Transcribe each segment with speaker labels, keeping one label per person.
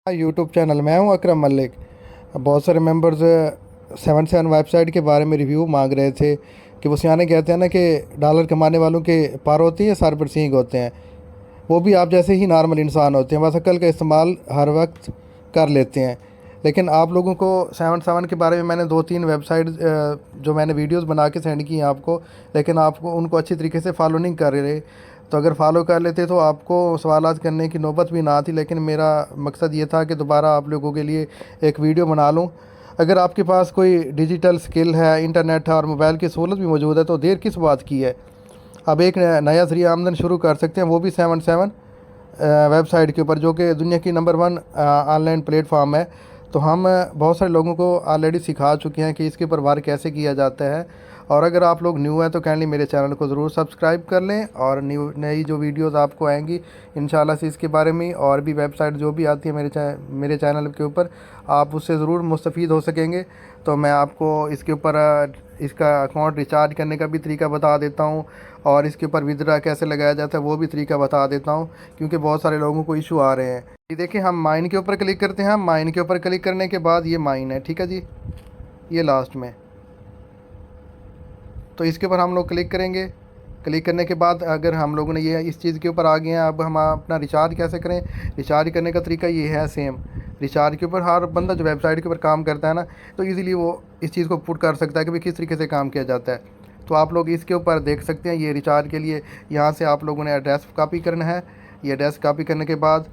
Speaker 1: YouTube channel. मैं हूं अकरम मलिक। बहुत सारे मेंबर्स 77 वेबसाइट के बारे में रिव्यू मांग रहे थे कि वो सियाने कहते हैं ना कि डॉलर कमाने वालों के पार होती है, सर पर सींग होते हैं। वो भी आप जैसे ही नॉर्मल इंसान होते हैं, बस अक्ल का इस्तेमाल हर वक्त कर लेते हैं। लेकिन आप लोगों को 77 के बारे में मैंने 2-3 वेबसाइट जो मैंने वीडियोस बना के सेंड की हैं आपको, लेकिन आपको उनको अच्छी तरीके से फॉलो नहीं कर रहे। तो अगर फॉलो कर लेते तो आपको सवालात करने की नौबत भी ना आती। लेकिन मेरा मकसद ये था कि दोबारा आप लोगों के लिए एक वीडियो बना लूँ। अगर आपके पास कोई डिजिटल स्किल है, इंटरनेट है और मोबाइल की सहूलत भी मौजूद है, तो देर किस बात की है। अब एक नया ज़रिया आमदन शुरू कर सकते हैं, वो भी 77 वेबसाइट के ऊपर, जो कि दुनिया की नंबर 1 ऑनलाइन प्लेटफॉर्म है। तो हम बहुत सारे लोगों को ऑलरेडी सिखा चुके हैं कि इसके ऊपर वर्क कैसे किया जाता है। और अगर आप लोग न्यू हैं तो काइंडली मेरे चैनल को ज़रूर सब्सक्राइब कर लें, और नई जो वीडियोस आपको आएंगी इंशाल्लाह से इसके बारे में और भी वेबसाइट जो भी आती है मेरे चैनल के ऊपर, आप उससे ज़रूर मुस्तफ़ीद हो सकेंगे। तो मैं आपको इसके ऊपर इसका अकाउंट रिचार्ज करने का भी तरीका बता देता हूँ, और इसके ऊपर विथड्रॉ कैसे लगाया जाता है वो भी तरीका बता देता हूँ, क्योंकि बहुत सारे लोगों को इशू आ रहे हैं। ये देखिए, हम माइन के ऊपर क्लिक करते हैं। माइन के ऊपर क्लिक करने के बाद ये माइन है, ठीक है जी, ये लास्ट में। तो इसके ऊपर हम लोग क्लिक करेंगे। क्लिक करने के बाद अगर हम लोगों ने ये इस चीज़ के ऊपर आ गए हैं, अब हम अपना रिचार्ज कैसे करें। रिचार्ज करने का तरीका ये है सेम। रिचार्ज के ऊपर हर बंदा जो वेबसाइट के ऊपर काम करता है ना, तो इजीली वो इस चीज़ को पुट कर सकता है कि भाई किस तरीके से काम किया जाता है। तो आप लोग इसके ऊपर देख सकते हैं, ये रिचार्ज के लिए यहाँ से आप लोगों ने एड्रेस कॉपी करना है। ये एड्रेस कॉपी करने के बाद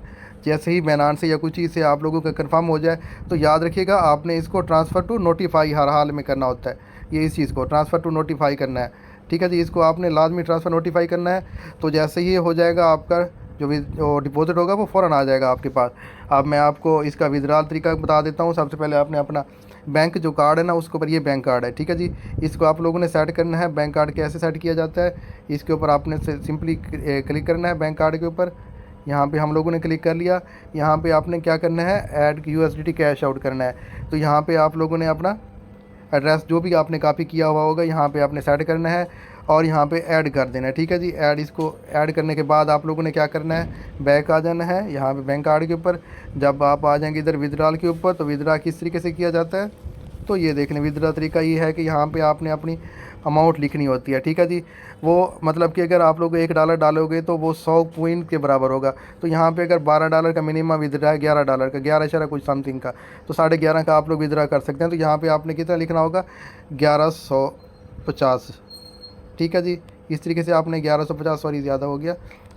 Speaker 1: जैसे ही बैनान से या कुछ चीज़ से आप लोगों का कंफर्म हो जाए, तो याद रखिएगा आपने इसको ट्रांसफ़र टू नोटिफाई हर हाल में करना होता है। ये इस चीज़ को ट्रांसफ़र टू नोटिफाई करना है, ठीक है जी। इसको आपने लाजमी ट्रांसफ़र नोटिफाई करना है। तो जैसे ही ये हो जाएगा, आपका जो डिपॉजिट होगा वो फ़ौरन आ जाएगा आपके पास। अब मैं आपको इसका विथड्रॉल तरीका बता देता हूँ। सबसे पहले आपने अपना बैंक जो कार्ड है ना, उसके ऊपर ये बैंक कार्ड है, ठीक है जी, इसको आप लोगों ने सेट करना है। बैंक कार्ड कैसे सेट किया जाता है, इसके ऊपर आपने सिंपली क्लिक करना है बैंक कार्ड के ऊपर। यहाँ पे हम लोगों ने क्लिक कर लिया। यहाँ पे आपने क्या करना है, ऐड USDT कैश आउट करना है। तो यहाँ पे आप लोगों ने अपना एड्रेस जो भी आपने कॉपी किया हुआ होगा यहाँ पे आपने सेट करना है, और यहाँ पे ऐड कर देना है, ठीक है जी। इसको ऐड करने के बाद आप लोगों ने क्या करना है, बैक आ जाना है यहाँ पे बैंक कार्ड के ऊपर। जब आप आ जाएंगे इधर विथड्रॉल के ऊपर, तो विथड्रॉ किस तरीके से किया जाता है, तो ये देख लें। विथड्रॉ तरीका ये है कि यहाँ पे आपने अपनी अमाउंट लिखनी होती है, ठीक है जी। वो मतलब कि अगर आप लोग $1 डालोगे तो वो 100 पॉइंट के बराबर होगा। तो यहाँ पे अगर $12 का मिनिमम विथड्रॉ है, $11 का, 11 इशारा कुछ समथिंग का, तो 11.5 का आप लोग विथड्रॉ कर सकते हैं। तो यहाँ पे आपने कितना लिखना होगा, 1150, ठीक है जी। इस तरीके से आपने 1150, सॉरी ज़्यादा हो गया,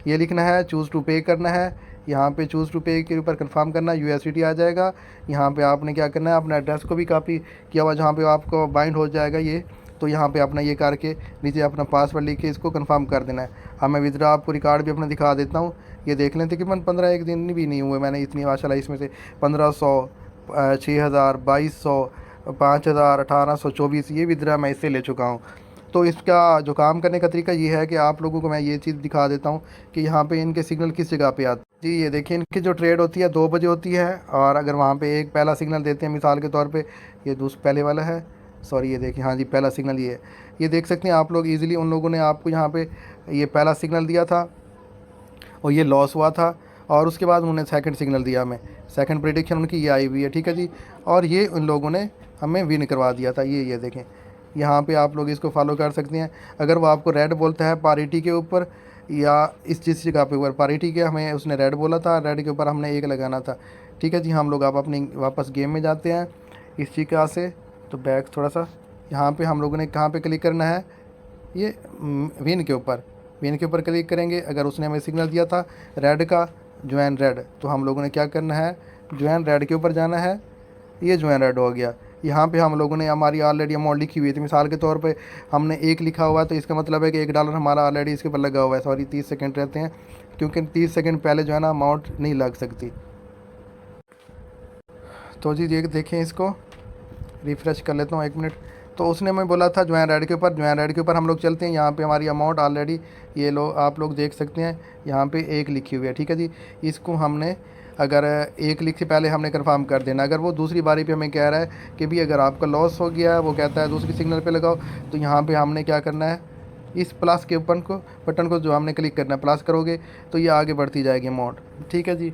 Speaker 1: ये लिखना है। चूज़ टू पे करना है, यहाँ पे चूज़ टू पे के ऊपर कंफर्म करना, USDT आ जाएगा। यहाँ पे आपने क्या करना है, अपना एड्रेस को भी कॉपी किया हुआ जहाँ पे आपको बाइंड हो जाएगा ये, तो यहाँ पे अपना ये करके नीचे अपना पासवर्ड लिख के इसको कंफर्म कर देना है। अब मैं विथड्रॉ आपको रिकॉर्ड भी अपना दिखा देता हूँ। ये देख लें, तकरीबन 15 एक दिन भी नहीं हुए मैंने इतनी माशाल्लाह इसमें से 1500, 6000, 2200, 5000, 1800, 24, ये विथड्रॉ मैं इससे ले चुका हूँ। तो इसका जो काम करने का तरीका ये है कि आप लोगों को मैं ये चीज़ दिखा देता हूँ कि यहाँ पे इनके सिग्नल किस जगह पे आते हैं जी। ये देखिए, इनकी जो ट्रेड होती है 2 बजे होती है, और अगर वहाँ पे एक पहला सिग्नल देते हैं मिसाल के तौर पे, ये दूसरा पहले वाला है, सॉरी ये देखिए, हाँ जी पहला सिग्नल ये है। ये देख सकते हैं आप लोग इजीली, उन लोगों ने आपको यहाँ पे ये पहला सिग्नल दिया था और ये लॉस हुआ था, और उसके बाद उन्होंने सेकंड सिग्नल दिया हमें, सेकंड प्रेडिक्शन उनकी ये आई हुई है, ठीक है जी। और ये उन लोगों ने हमें विन करवा दिया था। ये देखें, यहाँ पे आप लोग इसको फॉलो कर सकते हैं। अगर वो आपको रेड बोलता है पारिटी के ऊपर, या इस जिस जगह पे ऊपर पारिटी के हमें उसने रेड बोला था, रेड के ऊपर हमने 1 लगाना था, ठीक है जी। हम लोग आप अपनी वापस गेम में जाते हैं इस जगह से। तो बैक थोड़ा सा, यहाँ पे हम लोगों ने कहाँ पे क्लिक करना है, ये विन के ऊपर। विन के ऊपर क्लिक करेंगे। अगर उसने हमें सिग्नल दिया था रेड का, ज्वाइन रेड, तो हम लोगों ने क्या करना है, ज्वाइन रेड के ऊपर जाना है। ये ज्वाइन रेड हो गया। यहाँ पे हम लोगों ने हमारी ऑलरेडी अमाउंट लिखी हुई थी, मिसाल के तौर पे हमने 1 लिखा हुआ है, तो इसका मतलब है कि $1 हमारा ऑलरेडी इसके ऊपर लगा हुआ है। सॉरी 30 सेकंड रहते हैं, क्योंकि 30 सेकंड पहले जो है ना अमाउंट नहीं लग सकती। तो जी देखें, इसको रिफ़्रेश कर लेता हूँ 1 मिनट। तो उसने मैं बोला था ज्वाइन रेड के ऊपर, ज्वाइन रेड के ऊपर हम लोग चलते हैं। यहाँ पे हमारी अमाउंट ऑलरेडी ये आप लोग देख सकते हैं, यहाँ पे 1 लिखी हुई है, ठीक है जी। इसको हमने अगर 1 लिख से पहले हमने कंफर्म कर देना। अगर वो दूसरी बारी पे हमें कह रहा है कि भी अगर आपका लॉस हो गया है, वो कहता है दूसरी सिग्नल पे लगाओ, तो यहाँ पे हमने क्या करना है, इस प्लस के बटन को जो हमने क्लिक करना है, प्लस करोगे तो ये आगे बढ़ती जाएगी अमाउंट, ठीक है जी।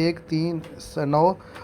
Speaker 1: 1 3 9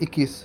Speaker 1: 21